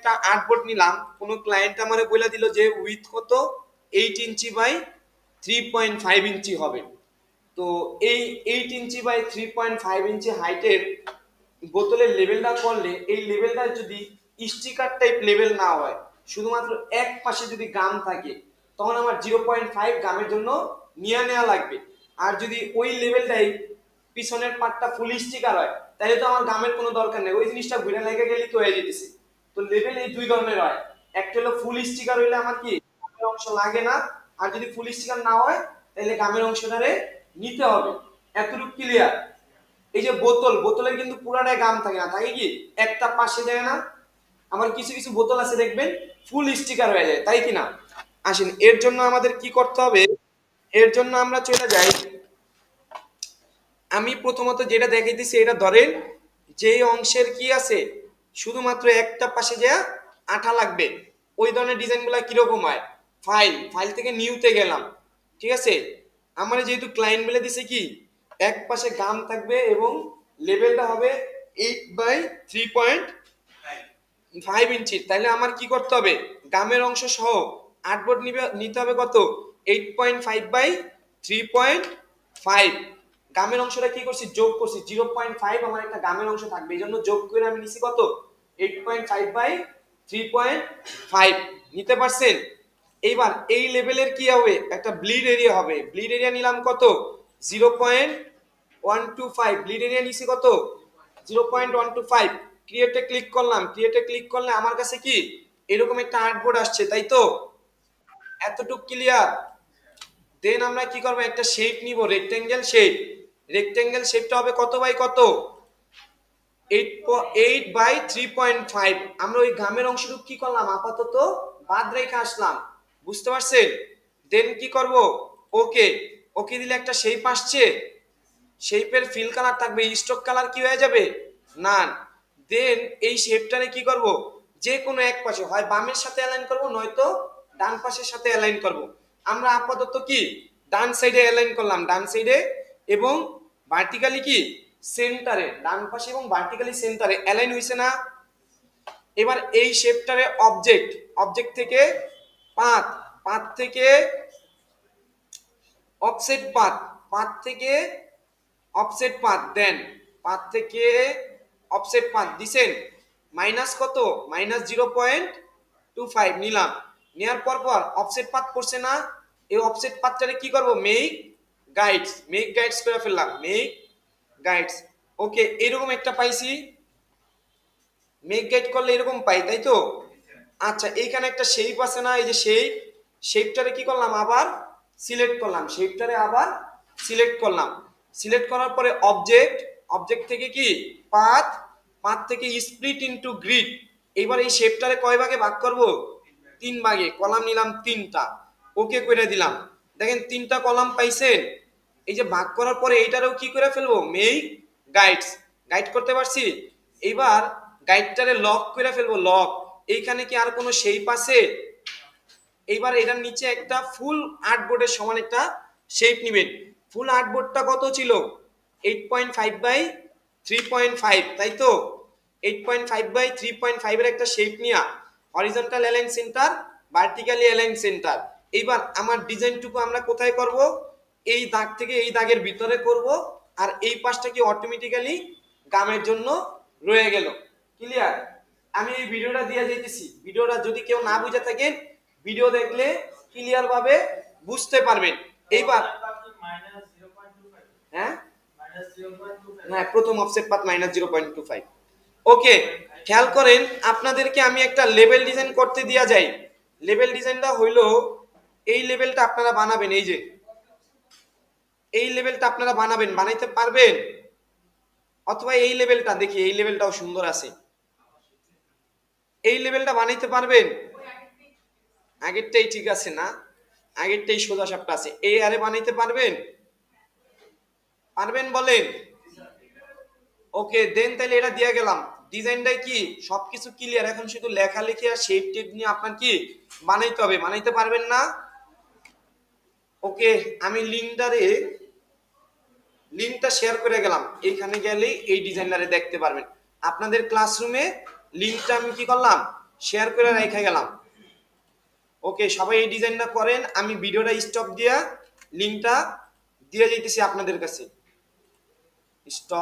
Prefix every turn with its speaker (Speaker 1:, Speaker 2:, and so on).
Speaker 1: একটা আর্টবোর্ড নিলাম, কোনো ক্লায়েন্ট আমারে বলে দিল যে উইথ কত 8 ইঞ্চি বাই 3.5 ইঞ্চি হবে। তো এই 8 ইঞ্চি বাই 3.5 ইঞ্চি হাইটের বোতলের লেভেলটা করলে, এই লেভেলটা যদি স্টিকার টাইপ লেভেল না হয়, শুধুমাত্র এক পাশে যদি গাম থাকে, তখন আমার 0.5 গামের জন্য নিয়ে নেওয়া লাগবে। আর যদি ওই লেভেলটাই পিছনের পার্টটা ফুল স্টিকার হয়, তাহলে তো আমার গামের কোনো দরকার নেই, ওই জিনিসটা ঘুরে লেগে গেলেই তো হয়ে যেতেছে। তো লেভেল এই দুই ধরনের হয়, একটা হলো ফুল স্টিকার হইলে আমার কি গামের অংশ লাগে না, আর যদি ফুল স্টিকার না হয় তাহলে গামের অংশটারে নিতে হবে। এতটুকু ক্লিয়ার? এই যে বোতলের কিন্তু পুরাটাই গাম থাকে না, থাকে কি একটা পাশে যায় না, আমার কিছু কিছু বোতল আছে দেখবেন ফুল স্টিকার হয়ে যায়, তাই কি না? আসেন, এর জন্য আমাদের কি করতে হবে, এর জন্য আমরা চলে যাই। আমি প্রথমত যেটা দেখাইতেছি এটা ধরেন, যে অংশের কি আছে শুধুমাত্র একটা পাশে যা আঠা লাগবে, ওই ধরনের ডিজাইনগুলো কিরকম হয়, ফাইল থেকে নিউতে গেলাম, ঠিক আছে? আমার যেহেতু ক্লায়েন্ট বলে দিছে কি এক পাশে গাম থাকবে এবং লেভেলটা হবে 8/3.5 ইঞ্চি, তাহলে আমার কি করতে হবে, গামের অংশ সহ আর্টবোর্ড নিতে হবে কত 8.5/3.5। গামের অংশটা কি করছি, যোগ করছি 0.5, আমার একটা গামের অংশ থাকবে, এই জন্য যোগ করে আমি নিছি কত 8.5/3.5। নিতে পারছেন? এইবার এই লেভেলের কি হবে, একটা ব্লিড এরিয়া হবে, ব্লিড এরিয়া নিলাম কত 0.125, ব্লিড এরিয়া নিছি কত 0.125। ক্রিয়েটে ক্লিক করলাম, ক্রিয়েটে ক্লিক করলে আমার কাছে কি এরকম একটা আর্টবোর্ড আসছে, তাই তো? এতটুক ক্লিয়ার? দেন আমরা কি করব, একটা শেপ নিব, রেক্টেঙ্গেল শেপ। রেক্টেঙ্গেল শেপটা হবে কত বাই কত 8/3.5। আমরা ওই গামের অংশটুকু কি করলাম আপাতত বাদ রেখে আসলাম, বুঝতে পারছেন? দেন কি করব, ওকে, ওকে দিলে একটা শেপ আসছে, শেপের ফিল কালার থাকবে, স্ট্রোক কালার কি হয়ে যাবে নান। দেন এই শেপটারে কি করব, যে কোনো এক পাশে হয় বামের সাথে অ্যালাইন করব, নয়তো ডান পাশের সাথে অ্যালাইন করব। আমরা আপাতত কি ডান সাইডে অ্যালাইন করলাম, ডান সাইডে এবং ভার্টিক্যালি কি সেন্টারে, ডান পাশে এবং ভার্টিক্যালি সেন্টারে অ্যালাইন হইছে না? এবার এই শেপটারে অবজেক্ট থেকে পাথ, পাথ থেকে অফসেট পাথ, পাথ থেকে অফসেট পাথ দেন, পাথ থেকে অফসেট পাথ দিছেন, মাইনাস কত -0.25 নিলাম। নেওয়ার পর অফসেট পাথ করছে না, এই অফসেট পাথটারে কি করব, মেক গাইডস করে ফেললাম, মেক গাইডস। ওকে, এরকম একটা পাইছি, মেক গাইড করলে এরকম পাই, তাই তো? আচ্ছা, এইখানে একটা শেপ আছে না, এই যে শেপটারে কি করলাম আবার সিলেক্ট করলাম, শেপটারে আবার সিলেক্ট করলাম। সিলেক্ট করার পরে অবজেক্ট থেকে কি পাথ, পাথ থেকে স্প্লিট ইনটু গ্রিড। এইবার এই শেপটারে কয় ভাগে ভাগ করব, 3 ভাগে। কলাম নিলাম 3টা, ওকে করে দিলাম। দেখেন 3টা কলাম পাইছেন। এই যে ভাগ করার পরে এইটারেও কি করে ফেলবো, মেক গাইড করতে পারছি। এইবার গাইডটারে লক করে ফেলবো, লক। এইখানে কি আর কোনো শেপ আছে? এইবার এটার নিচে একটা ফুল আর্টবোর্ডের সমান একটা শেপ নেবেন। ফুল আর্টবোর্ডটা কত ছিল 8.5/3.5, তাই তো? 8.5/3.5 এর একটা শেপ নিয়া horizontal align centre, vertically align centre. এইবার আমার ডিজাইনটুকু আমরা কোথায় করব, এই দাগ থেকে এই দাগের ভিতরে করব, আর এই পাশটা কি অটোমেটিক্যালি গামের জন্য রয়ে গেল। ক্লিয়ার? আমি এই ভিডিওটা দিয়ে যেতেছি, ভিডিওটা যদি কেউ না বুঝে থাকেন ভিডিও দেখলে ক্লিয়ার ভাবে বুঝতে পারবেন। এইবার হ্যাঁ হ্যাঁ, প্রথম অফসেট পাথ -0.25। ওকে, খেয়াল করেন, আপনাদেরকে আমি একটা লেভেল ডিজাইন করতে দিয়া যাই। লেভেল ডিজাইনটা হইলো এই লেভেলটা আপনারা বানাবেন, এই যে এই লেভেলটা আপনারা বানাবেন, বানাইতে পারবেন? অথবা এই লেভেলটা দেখি, এই লেভেলটাও সুন্দর আছে, এই লেভেলটা বানাইতে পারবেন? আগেরটাই ঠিক আছে না, আগেরটাই সোজা সাপটা আছে, এই আরে বানাইতে পারবেন? পারবেন বলেন? ওকে, দেন তাহলে এটা দিয়ে গেলাম। ডিজাইনটাই কি সবকিছু ক্লিয়ার, এখন শুধু লেখালেখি আর শেপ টেপ নিয়ে আপনার কি বানাইতে হবে। বানাইতে পারবেন না? ওকে, আমি লিঙ্কটা শেয়ার করে গেলাম, এইখানে গেলেই এই ডিজাইনারে দেখতে পারবেন। আপনাদের ক্লাসরুমে লিঙ্কটা আমি কি করলাম শেয়ার করে রেখে গেলাম। ওকে, সবাই এই ডিজাইনটা করেন, আমি ভিডিওটা স্টপ দিয়া লিংকটা দিয়ে যাইতেছি আপনাদের কাছে। স্টপ।